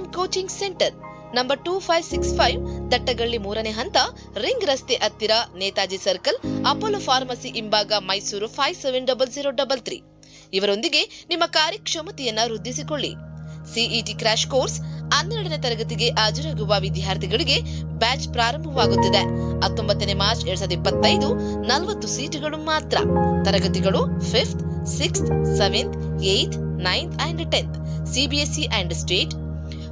And coaching centre number 2565 Dattagalli 3ನೇ ಹಂತ ring ರಸ್ತೆ ಹತ್ತಿರ ನೇತಾಜಿ ಸರ್ಕಲ್ ಅಪೋಲೋ ಫಾರ್ಮಸಿ ಹಿಂಭಾಗ ಮೈಸೂರು 570033 ಇವರೊಂದಿಗೆ ನಿಮ್ಮ ಕಾರ್ಯಕ್ಷಮತೆಯನ್ನ ವೃದ್ಧಿಸಿಕೊಳ್ಳಿ. ಸಿಇಟಿ ಕ್ರಾಶ್ ಕೋರ್ಸ್ 12ನೇ ತರಗತಿಗೆ ಹಾಜರಾಗುವ ವಿದ್ಯಾರ್ಥಿಗಳಿಗೆ ಬ್ಯಾಚ್ ಪ್ರಾರಂಭವಾಗುತ್ತಿದೆ. 19ನೇ ಮಾರ್ಚ್ 2025 40 ಸೀಟುಗಳು ಮಾತ್ರ. ತರಗತಿಗಳು 5th, 6th, 7th, 8th, 9th and 10th CBSE and state.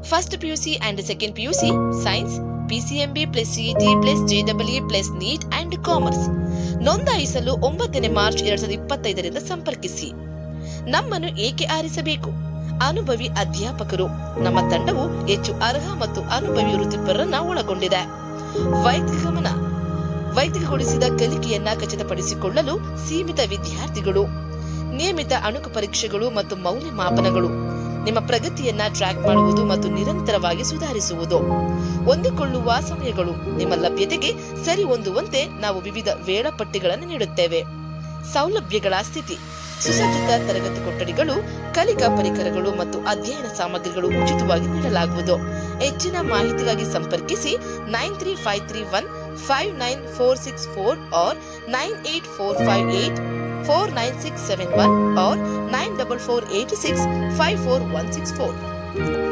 First PUC and second PUC Science, PCMB plus CET plus JEE plus NEET and Commerce. ನೋಂದಾಯಿಸಲು 9ನೇ ಮಾರ್ಚ್ 2025 ಸಂಪರ್ಕಿಸಿ. ನಮ್ಮನ್ನು ಏಕೆ ಆರಿಸಬೇಕು? ಅನುಭವಿ ಅಧ್ಯಾಪಕರು. ನಮ್ಮ ತಂಡವು ಹೆಚ್ಚು ಅರ್ಹ ಮತ್ತು ಅನುಭವಿ ವೃತ್ತಿಪರರನ್ನ ಒಳಗೊಂಡಿದೆ. ವೈಯಕ್ತಿಕಗೊಳಿಸಿದ ಕಲಿಕೆಯನ್ನ ಖಚಿತಪಡಿಸಿಕೊಳ್ಳಲು ಸೀಮಿತ ವಿದ್ಯಾರ್ಥಿಗಳು, ನಿಯಮಿತ ಅಣುಕು ಪರೀಕ್ಷೆಗಳು ಮತ್ತು ಮೌಲ್ಯಮಾಪನಗಳು, ನಿಮ್ಮ ಪ್ರಗತಿಯನ್ನ ಟ್ರ್ಯಾಕ್ ಮಾಡುವುದು ಮತ್ತು ನಿರಂತರವಾಗಿ ಸುಧಾರಿಸುವುದು. ಹೊಂದಿಕೊಳ್ಳುವ ಸಮಯಗಳು. ನಿಮ್ಮ ಲಭ್ಯತೆಗೆ ಸರಿ ಹೊಂದುವಂತೆ ನಾವು ವಿವಿಧ ವೇಳಾಪಟ್ಟಿಗಳನ್ನು ನೀಡುತ್ತೇವೆ. ಸೌಲಭ್ಯಗಳ ಸ್ಥಿತಿ. ಸುಸಜ್ಜಿತ ತರಗತಿ ಕೊಠಡಿಗಳು, ಕಲಿಕಾ ಪರಿಕರಗಳು ಮತ್ತು ಅಧ್ಯಯನ ಸಾಮಗ್ರಿಗಳು ಉಚಿತವಾಗಿ ನೀಡಲಾಗುವುದು. ಹೆಚ್ಚಿನ ಮಾಹಿತಿಗಾಗಿ ಸಂಪರ್ಕಿಸಿ 9353159464 or 98458499671 or 94486541664.